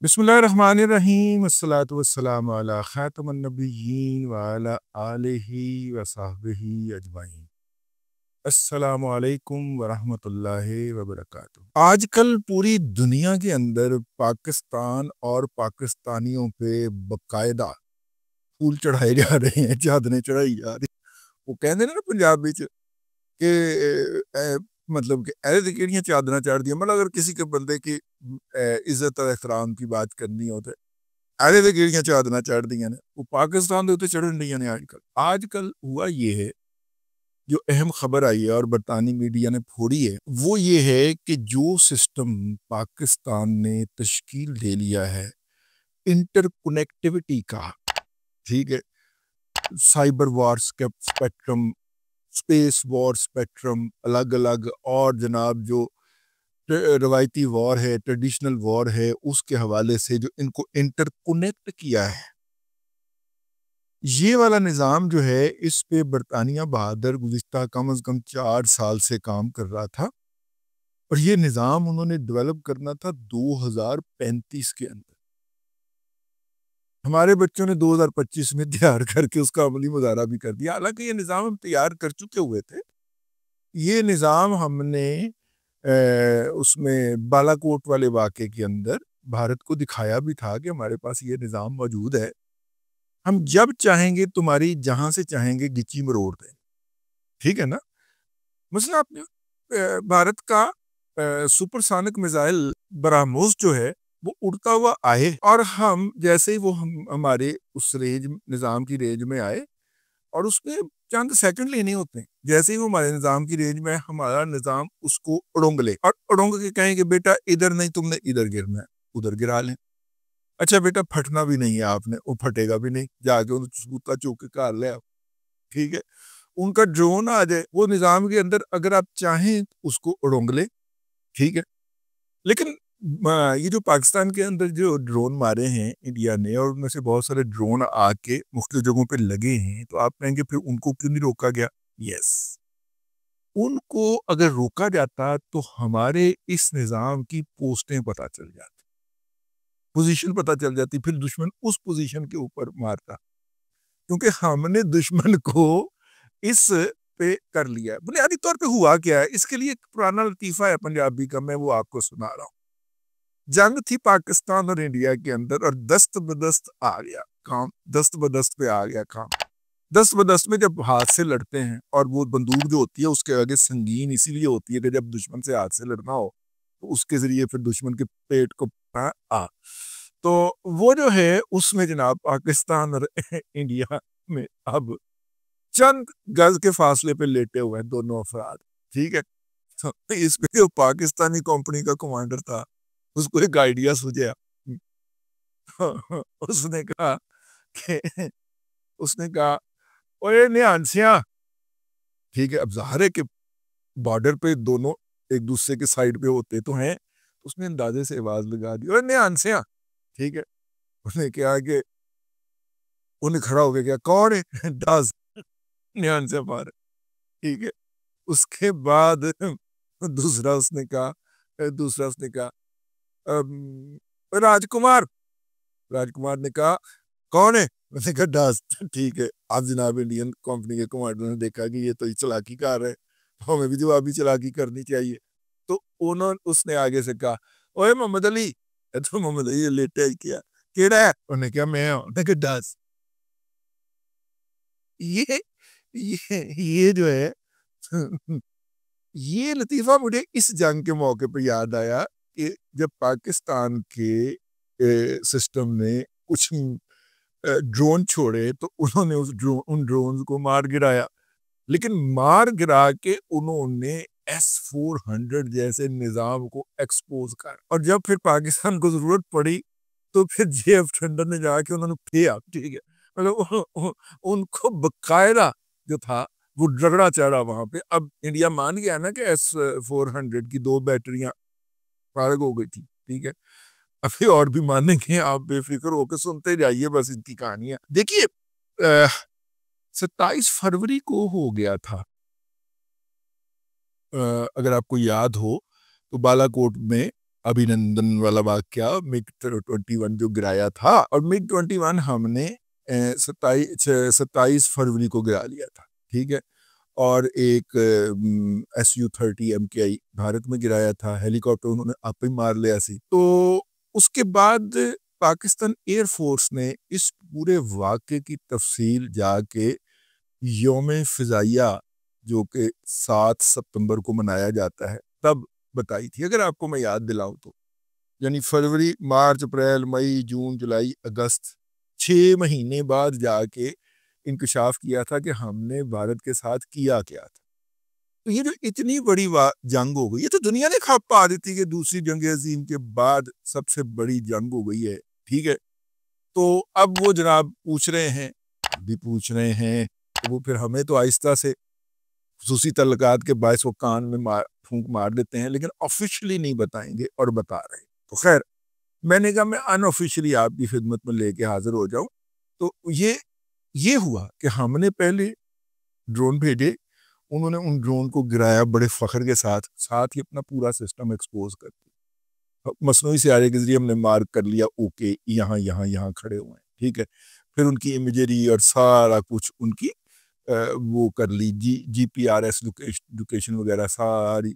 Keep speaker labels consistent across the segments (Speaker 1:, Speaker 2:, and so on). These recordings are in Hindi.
Speaker 1: बिस्मिल्लाहिर्रहमानिर्रहीम अस्सलातु वस्सलामु अला खातमुन नबिय्यीन व अला आलिहि व सहबिही अजमाइन। अस्सलामु अलैकुम व रहमतुल्लाहि व बरकातुहू। आजकल पूरी दुनिया के अंदर पाकिस्तान और पाकिस्तानियों पे बकायदा फूल चढ़ाए जा रहे हैं, चादरें चढ़ाई जा रही। वो कहते ना पंजाबी च कि मतलब कि ऐसे किहड़ियां चादरां चढ़ दियां, मतलब अगर किसी के बंदे की इज्जत और एहतराम की बात करनी हो तो ऐसे तो किहड़ियां चादरां चढ़ दियां ने, वो पाकिस्तान के उत्ते चढ़न दियां ने। आजकल आजकल हुआ ये है, जो अहम खबर आई है और बरतानी मीडिया ने फोड़ी है, वो ये है कि जो सिस्टम पाकिस्तान ने तश्कील दे लिया है इंटरकनेक्टिविटी का, ठीक है, cyber war spectrum, space war spectrum, अलग अलग, और जनाब जो रवायती वॉर है, ट्रेडिशनल वॉर है, उसके हवाले से जो इनको इंटरकनेक्ट किया है, ये वाला निज़ाम जो है, इस पे बरतानिया बहादुर गुज़िश्ता कम अज़ कम 4 साल से काम कर रहा था, और ये निज़ाम उन्होंने डेवलप करना था 2035 के अंदर। हमारे बच्चों ने 2025 में तैयार करके उसका अमली मुजाहरा भी कर दिया। हालांकि ये निज़ाम हम तैयार कर चुके हुए थे। ये निज़ाम हमने उसमें बालाकोट वाले वाक़े के अंदर भारत को दिखाया भी था कि हमारे पास ये निज़ाम मौजूद है, हम जब चाहेंगे तुम्हारी जहां से चाहेंगे गिच्ची मरोड़ दें। ठीक है ना? मसला आपने भारत का सुपरसोनिक मिसाइल ब्रह्मोस जो है, वो उड़ता हुआ आए, और हम जैसे ही वो हमारे उस रेंज निज़ाम की रेंज में आए, और उसमें चंद सेकंड लेने होते हैं, जैसे ही वो हमारे निज़ाम की रेंज में, हमारा निज़ाम उसको उड़ोंग ले, और उड़ोंग के कहें कि बेटा इधर नहीं, तुमने इधर गिरना है, उधर गिरा लें। अच्छा बेटा फटना भी नहीं है आपने, वो फटेगा भी नहीं, जाके उन्हें सबूता चौक के कार ले आओ। ठीक है, उनका ड्रोन आ जाए वो निज़ाम के अंदर, अगर आप चाहें उसको उड़ोंग ले, ठीक है। लेकिन ये जो पाकिस्तान के अंदर जो ड्रोन मारे हैं इंडिया ने, और उनमें से बहुत सारे ड्रोन आके मुख्तलिफ जगहों पे लगे हैं, तो आप कहेंगे फिर उनको क्यों नहीं रोका गया? यस, उनको अगर रोका जाता तो हमारे इस निज़ाम की पोस्टें पता चल जाती, पोजीशन पता चल जाती, फिर दुश्मन उस पोजीशन के ऊपर मारता, क्योंकि हमने दुश्मन को इस पे कर लिया है। बुनियादी तौर पे हुआ क्या है, इसके लिए एक पुराना लतीफ़ा है पंजाबी का, मैं वो आपको सुना रहा हूँ। जंग थी पाकिस्तान और इंडिया के अंदर, और दस्त बदस्त आ गया काम, दस्त बदस्त पे आ गया काम। दस्त बदस्त में जब हाथ से लड़ते हैं, और वो बंदूक जो होती है उसके आगे संगीन इसीलिए होती है कि जब दुश्मन से हाथ से लड़ना हो तो उसके जरिए फिर दुश्मन के पेट को आ, तो वो जो है उसमें जनाब पाकिस्तान और इंडिया में अब चंद गज के फासले पे लेटे हुए हैं दोनों अफराद। ठीक है, तो इस पे जो पाकिस्तानी कंपनी का कमांडर था, उसको एक आइडिया सूझा। उसने कहा कि उसने कहा, ओए निहांसिया, ठीक है, अब ज़ाहिर है कि बॉर्डर पे दोनों एक दूसरे के साइड पे होते तो हैं, उसने अंदाजे से आवाज लगा दी, ओए निहांसिया, ठीक है। उसने कहा कि उन्हें खड़ा हो गया, क्या कौन है? दास, निहांसिया मार, ठीक है। उसके बाद दूसरा उसने कहा राजकुमार, राजकुमार ने कहा कौन है? मैंने कहा दास, ठीक है। आप जनाब इंडियन कंपनी के कमांडर ने देखा कि ये तो चालाकी कर रहे हैं, तो हमें भी जवाबी चालाकी करनी चाहिए। तो उसने आगे से कहा, ओए मोहम्मद अली। तो मोहम्मद अली लेटे ही किया, केड़ा है? उन्हें कहा मैं हूं। मैंने कहा दास। ये ये जो है ये लतीफ़ा मुझे इस जंग के मौके पर याद आया कि जब पाकिस्तान के सिस्टम ने कुछ ड्रोन छोड़े, तो उन्होंने उन ड्रोन को मार गिराया, लेकिन मार गिरा के उन्होंने S-400 जैसे निज़ाम को एक्सपोज कर, और जब फिर पाकिस्तान को ज़रूरत पड़ी तो फिर JF टंडन ने जाके उन्होंने किया, ठीक है। मतलब उनको बकायदा जो था वो रगड़ा चढ़ा वहां पे। अब इंडिया मान गया ना कि S-400 की 2 बैटरियां फारग हो गई थी, ठीक है। अभी और भी मानेंगे, आप बेफिक्र होकर सुनते जाइए बस इनकी कहानियां। देखिए 27 फरवरी को हो गया था, अगर आपको याद हो, तो बालाकोट में अभिनंदन वाला वाक्या, मिग-21 जो गिराया था, और मिग-21 हमने 27 फरवरी को गिरा लिया था, ठीक है। और एक SU-30 MKI भारत में गिराया था, हेलीकॉप्टर उन्होंने आप ही मार लिया सी। तो उसके बाद पाकिस्तान एयरफोर्स ने इस पूरे वाक़े की तफसील जाके यौम फ़िज़ाइया जो कि 7 सितंबर को मनाया जाता है, तब बताई थी, अगर आपको मैं याद दिलाऊं तो। यानी फरवरी, मार्च, अप्रैल, मई, जून, जुलाई, अगस्त, 6 महीने बाद जाके इंकशाफ किया था कि हमने भारत के साथ किया क्या था। तो ये जो इतनी बड़ी जंग हो गई, ये तो दुनिया ने खा पा दी थी कि दूसरी जंग अजीम के बाद सबसे बड़ी जंग हो गई है, ठीक है। तो अब वो जनाब पूछ रहे हैं, भी पूछ रहे हैं, तो वो फिर हमें तो आहिस्ता से खुसूसी तल्लुकात के बायस वो कान में फूंक मार देते हैं, लेकिन ऑफिशियली नहीं बताएंगे और बता रहे हैं। तो खैर, मैंने कहा मैं अनऑफिशियली आपकी खिदमत में लेके हाजिर हो जाऊं। तो ये हुआ कि हमने पहले ड्रोन भेजे, उन्होंने उन ड्रोन को गिराया बड़े फख्र के साथ, साथ ही अपना पूरा सिस्टम एक्सपोज कर दिया। मसनूई सियारे के जरिए हमने मार्क कर लिया, ओके यहाँ यहाँ यहाँ खड़े हुए हैं, ठीक है। फिर उनकी इमेजरी और सारा कुछ उनकी वो कर ली, GPRS लोकेशन वगैरह सारी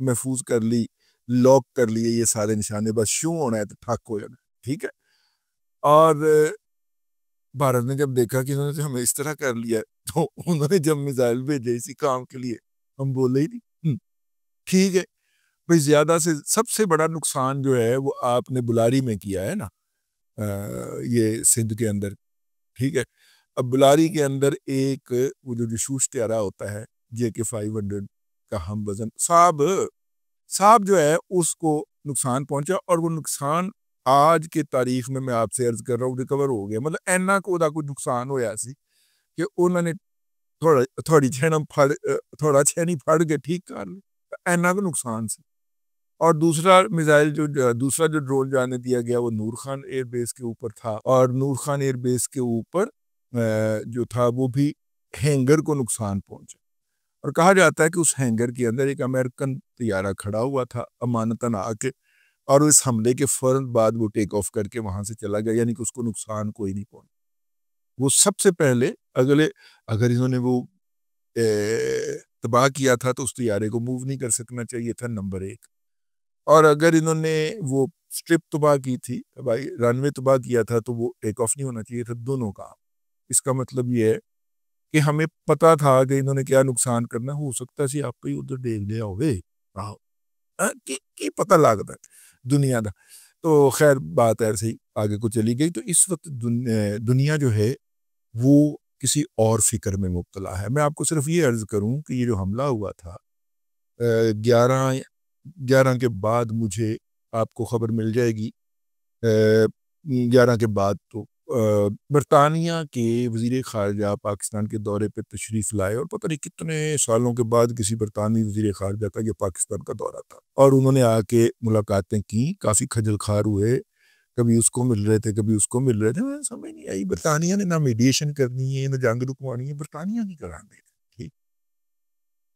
Speaker 1: महफूज कर ली, लॉक कर लिए ये सारे निशाने, बस शू होना है तो ठक हो जाना, ठीक है। और भारत ने जब देखा कि इन्होंने हमें इस तरह कर लिया, तो उन्होंने जब मिसाइल भेजे इसी काम के लिए, हम बोले ही नहीं, ठीक है भाई। ज्यादा से सबसे बड़ा नुकसान जो है वो आपने बुलारी में किया है ना, ये सिंध के अंदर, ठीक है। अब बुलारी के अंदर एक वो जो जसूस त्यारा होता है, JK-500 का हम वजन साहब जो है उसको नुकसान पहुंचा, और वो नुकसान आज के तारीख में मैं आपसे अर्ज कर रहा हूँ रिकवर हो गया। मतलब ऐना को कुछ नुकसान होया सी कि उन्होंने थोड़ा छेनी फड़ के ठीक कर लिया, ऐना को नुकसान से। और दूसरा मिसाइल दूसरा जो ड्रोन जाने दिया गया वो नूर खान एयरबेस के ऊपर था, और नूर खान एयरबेस के ऊपर जो था वो भी हैंगर को नुकसान पहुंचा। और कहा जाता है कि उस हैंगर के अंदर एक अमेरिकन तैयारा खड़ा हुआ था अमानतन आके, और इस हमले के फौरन बाद वो टेक ऑफ करके वहां से चला गया, यानी कि उसको नुकसान कोई नहीं पहुंचा। वो सबसे पहले अगर इन्होंने वो तबाह किया था तो उस तैयारे को मूव नहीं कर सकना चाहिए था, नंबर 1। और अगर इन्होंने वो स्ट्रिप तबाह की थी भाई, रनवे तबाह किया था, तो वो टेक ऑफ नहीं होना चाहिए था, दोनों का। इसका मतलब ये है कि हमें पता था कि इन्होंने क्या नुकसान करना, हो सकता है आप ही उधर देख लिया होवे, कि पता लगता है दुनिया का। तो खैर बात ऐसे ही आगे को चली गई। तो इस वक्त दुनिया जो है वो किसी और फिक्र में मुब्तला है। मैं आपको सिर्फ ये अर्ज करूं कि ये जो हमला हुआ था 11 के बाद, मुझे आपको खबर मिल जाएगी 11 के बाद, तो बरतानिया के वज़ीर ख़ारजा पाकिस्तान के दौरे पे तशरीफ़ लाए, और पता नहीं कितने सालों के बाद किसी बरतानवी वज़ीर ख़ारजा का ये पाकिस्तान का दौरा था, और उन्होंने आके मुलाकातें की, काफ़ी खजल खार हुए, कभी उसको मिल रहे थे, कभी उसको मिल रहे थे। मुझे समझ नहीं आई, बरतानिया ने ना मीडिएशन करनी है ना जंग रुकवानी है, बरतानिया की करानी है, ठीक।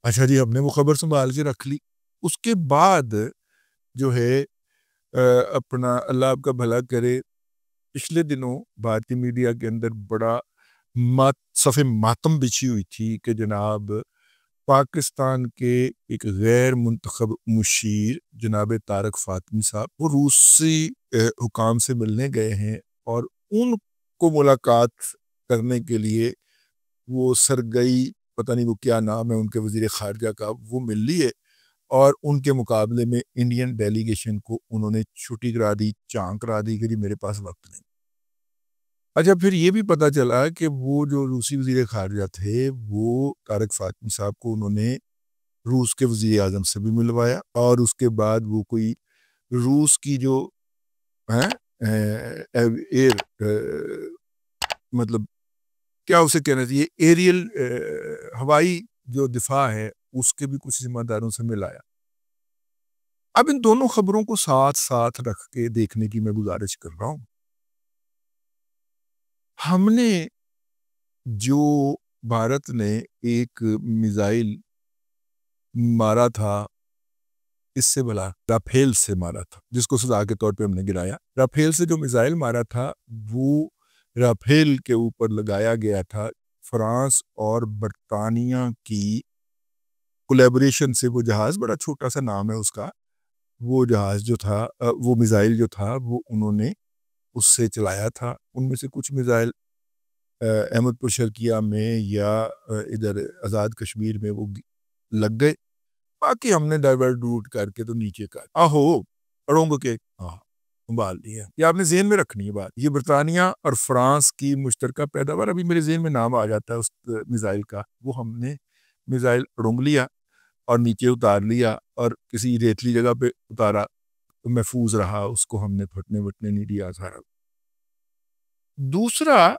Speaker 1: अच्छा जी, हमने वो खबर संभाल के रख ली। उसके बाद जो है अपना अल्लाह आपका भला करे, पिछले दिनों भारतीय मीडिया के अंदर बड़ा सफ़े मातम बिछी हुई थी कि जनाब पाकिस्तान के एक गैर मुंतखब मुशीर जनाब तारक फातमी साहब वो रूसी हुकाम से मिलने गए हैं, और उनको मुलाकात करने के लिए वो सरगई, पता नहीं वो क्या नाम है उनके वज़ीर ख़ारजा का, वो मिल लिए, और उनके मुकाबले में इंडियन डेलीगेशन को उन्होंने छुट्टी करा दी, चाँक करा दी कि जी मेरे पास वक्त नहीं। अच्छा, फिर ये भी पता चला कि वो जो रूसी वज़ीर ख़ारजा थे, वो तारक फ़ातमी साहब को उन्होंने रूस के वज़ीर आज़म से भी मिलवाया, और उसके बाद वो कोई रूस की जो है एयर मतलब क्या उसे कहना चाहिए, एरियल हवाई जो दिफा है, उसके भी कुछ ज़िम्मेदारों से मिलाया। अब इन दोनों खबरों को साथ-साथ रख के देखने की मैं गुज़ारिश कर रहा हूँ। हमने जो भारत ने एक मिसाइल मारा था इससे भला राफेल से मारा था, जिसको सजा के तौर पे हमने गिराया। राफेल से जो मिसाइल मारा था वो राफेल के ऊपर लगाया गया था फ्रांस और बरतानिया की कोलैबोरेशन से। वो जहाज़ बड़ा छोटा सा नाम है उसका, वो जहाज़ जो था वो मिसाइल जो था वो उन्होंने उससे चलाया था। उनमें से कुछ मिसाइल अहमदपुर शर्किया में या इधर आज़ाद कश्मीर में वो लग गए, बाकी हमने डाइवर्ट रूट करके तो नीचे कर आहो अड़ोंग के हाँ संभाल लिया। ये आपने जेहन में रखनी है बात। ये बरतानिया और फ्रांस की मुश्तरका पैदावार, अभी मेरे जेहन में नाम आ जाता है उस मिसाइल का। वो हमने मिसाइल अड़ोंग लिया और नीचे उतार लिया और किसी रेतली जगह पे उतारा, तो महफूज रहा, उसको हमने फटने वटने नहीं दिया सारा। दूसरा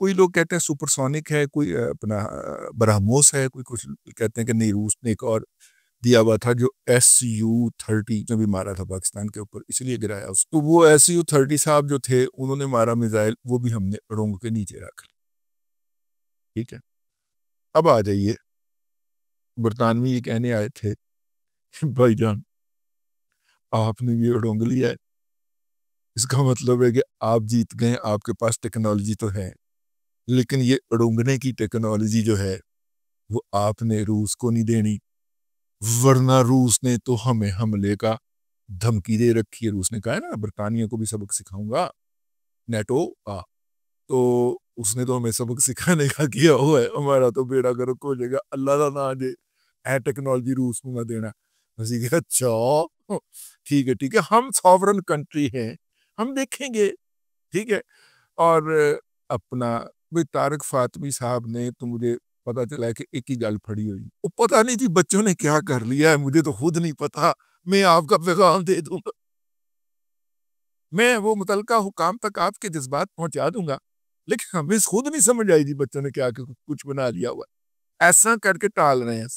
Speaker 1: कोई लोग कहते हैं सुपरसोनिक है, कोई अपना ब्रह्मोस है, कोई कुछ कहते हैं कि नहीं रूस ने एक और दिया हुआ था जो SU-30 ने भी मारा था पाकिस्तान के ऊपर, इसलिए गिराया उसको। तो वो SU-30 साहब जो थे उन्होंने मारा मिसाइल, वो भी हमने रोंग के नीचे रख लिया। ठीक है, अब आ जाइए, बरतानवी ये कहने आए थे भाईजान आपने ये उड़ोंग लिया है, इसका मतलब है कि आप जीत गए, आपके पास टेक्नोलॉजी तो है, लेकिन ये उड़ोंगने की टेक्नोलॉजी जो है वो आपने रूस को नहीं देनी, वरना रूस ने तो हमें हमले का धमकी दे रखी है। रूस ने कहा है ना बरतानिया को भी सबक सिखाऊंगा, नेटो तो उसने तो हमें सबक सिखाने का किया हुआ है, हमारा तो बेड़ा गर्क हो जाएगा, अल्लाह का ना दे है टेक्नोलॉजी रूस को ना देना। अच्छा ठीक है, हम सॉवरन कंट्री हैं, हम देखेंगे। ठीक है, और अपना भाई तारक फातमी साहब ने तो मुझे पता चला कि एक ही गल फड़ी हुई, वो पता नहीं थी बच्चों ने क्या कर लिया है, मुझे तो खुद नहीं पता, मैं आपका पैगाम दे दूंगा, मैं वो मुतलका हुकाम तक आपके जज्बात पहुंचा दूंगा, लेकिन हमें खुद नहीं समझ आई थी बच्चों ने क्या कुछ बना लिया हुआ, ऐसा करके टाल रहे हैं।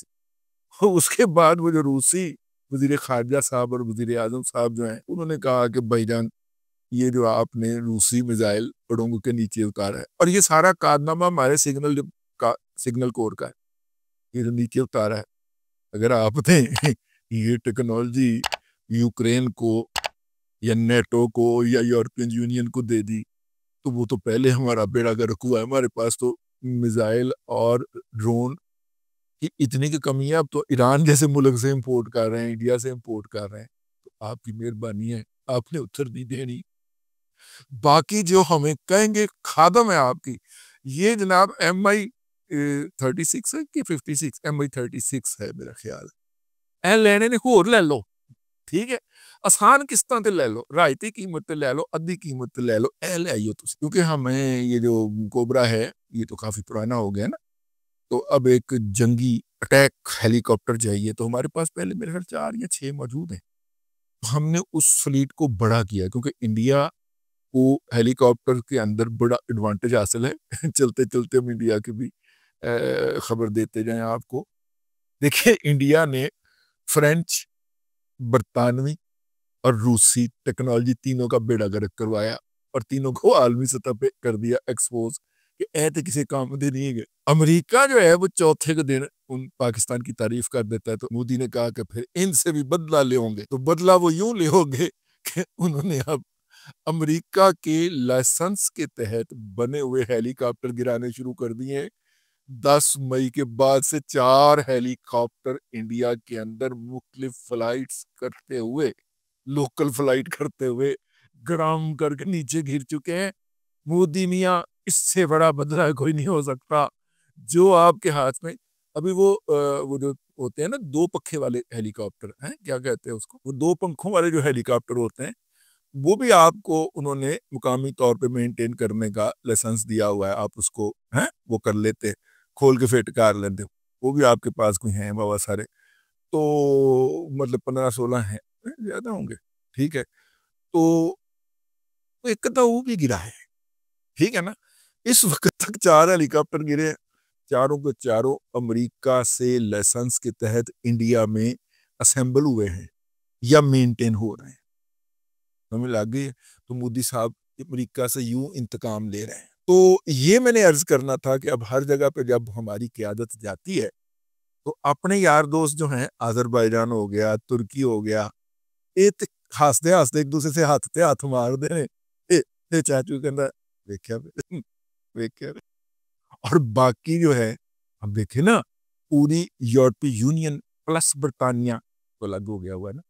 Speaker 1: उसके बाद वो जो रूसी वजीर खारजा साहब और वजीर आजम साहब जो हैं उन्होंने कहा कि भाईजान ये जो आपने रूसी मिसाइल पड़ोंग के नीचे उतारा है, और ये सारा कारनामा हमारे सिग्नल कोर का है, ये जो नीचे उतारा है, अगर आपने ये टेक्नोलॉजी यूक्रेन को या नेटो को या यूरोपियन यूनियन को दे दी तो वो तो पहले हमारा बेड़ा गर्क हुआ है। हमारे पास तो मिसाइल और ड्रोन की इतनी की कमी है, अब तो ईरान जैसे मुल्क से इंपोर्ट कर रहे हैं, इंडिया से इंपोर्ट कर रहे हैं, तो आपकी मेहरबानी है, आपने उत्तर नहीं देनी, बाकी जो हमें कहेंगे खादम है आपकी। ये जनाब MI-36 है कि 56, MI-36 है मेरा ख्याल, ए लेने ने होर ले लो, ठीक है, आसान किस्तां ते ले लो, रायती कीमत ते ले लो, अद्धी कीमत ते ले लो, ए ले आइयो तुम, क्योंकि हमें ये जो कोबरा है ये तो काफी पुराना हो गया ना, तो अब एक जंगी अटैक हेलीकॉप्टर चाहिए, तो हमारे पास पहले मेरे ख्याल 4 या 6 मौजूद हैं, हमने उस फ्लीट को बड़ा किया क्योंकि इंडिया को हेलीकॉप्टर के अंदर बड़ा एडवांटेज हासिल है। चलते चलते हम इंडिया की भी खबर देते जाएं आपको। देखिए इंडिया ने फ्रेंच, बरतानवी और रूसी टेक्नोलॉजी तीनों का बेड़ा गर्क करवाया और तीनों को आलमी सतह पे कर दिया एक्सपोज कि ऐसे किसी काम दे नहीं गए। अमेरिका जो है वो चौथे के दिन उन पाकिस्तान की तारीफ कर देता है, तो मोदी ने कहा कि फिर इनसे भी बदला ले होंगे, तो बदला वो यूं ले होंगे कि उन्होंने अब अमेरिका के लाइसेंस के तहत बने हुए हेलीकॉप्टर गिराने शुरू कर दिए। 10 मई के बाद से 4 हेलीकॉप्टर इंडिया के अंदर मुख्तलिफ फ्लाइट्स करते हुए, लोकल फ्लाइट करते हुए ग्राउंड करके नीचे गिर चुके हैं। मोदी मियाँ इससे बड़ा बदला कोई नहीं हो सकता जो आपके हाथ में। अभी वो जो होते हैं ना 2 पंखे वाले हेलीकॉप्टर हैं, क्या कहते हैं उसको, वो 2 पंखों वाले जो हेलीकॉप्टर होते हैं वो भी आपको उन्होंने मुकामी तौर पे मेंटेन करने का लाइसेंस दिया हुआ है, आप उसको हैं वो कर लेते, खोल के फिट कर लेते, वो भी आपके पास कोई हैं बाबा सारे, तो मतलब 15-16 हैं, ज्यादा होंगे। ठीक है, तो एक तो वो भी गिरा है, ठीक है ना। इस वक्त तक 4 हेलीकॉप्टर गिरे हैं, चारों के चारों अमेरिका से लाइसेंस के तहत इंडिया में असेंबल हुए हैं या मेंटेन हो रहे हैं, हमें लग गई है। तो मोदी साहब अमेरिका से यूं इंतकाम ले रहे हैं। तो ये मैंने अर्ज करना था कि अब हर जगह पे जब हमारी क़यादत जाती है तो अपने यार दोस्त जो हैं, अजरबैजान हो गया, तुर्की हो गया, ये तो हसते हसते एक दूसरे से हाथ ते हाथ मारते हैं। ये चाचू कहता वेख्या वे, वेख्या वे। और बाकी जो है, हम देखें ना, पूरी यूरोपीय यूनियन प्लस बरतानिया तो अलग हो गया हुआ है ना,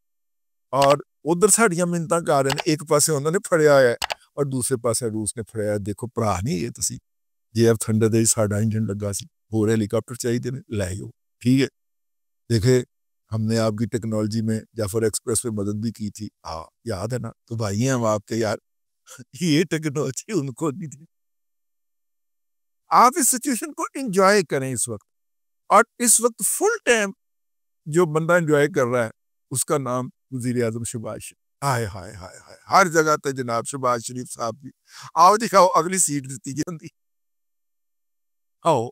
Speaker 1: और उधर साड़ियां मिन्नतां कर रहे हैं, एक पासे उन्होंने फड़िया है और दूसरे पासे रूस ने फड़िया है। देखो भरा नहीं ये तुसी, जे एफ थंडर दे साडा इंजन लगा सी, होर हेलीकॉप्टर चाहिए ने लै आओ, ठीक है। देखे हमने आपकी टेक्नोलॉजी में जाफर एक्सप्रेस पे मदद भी की थी, हाँ याद है ना, तो भाई हैं हम आपके यार। ये टेक्नोलॉजी उनको नहीं थी। आप इस सिचुएशन को एंजॉय करें इस वक्त, और इस वक्त फुल टाइम जो बंदा एंजॉय कर रहा है उसका नाम वजीर आजम शहबाज शरीफ। हाय हाय हाय हाय, हर जगह पे जनाब शहबाज शरीफ साहब भी, आओ दिखाओ अगली सीट दी जाती, आओ।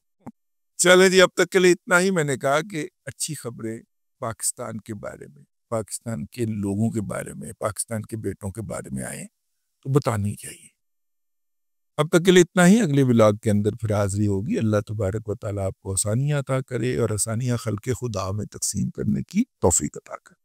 Speaker 1: चले जी, अब तक के लिए इतना ही। मैंने कहा कि अच्छी खबरें पाकिस्तान के बारे में, पाकिस्तान के लोगों के बारे में, पाकिस्तान के बेटों के बारे में आए तो बतानी चाहिए। अब तक के लिए इतना ही। अगले व्लॉग के अंदर फिर हाजिरी होगी। अल्लाह तबारक व तआला आपको आसानियां अता करे और आसानियां खल्के खुदा में तकसीम करने की तौफीक अता करे।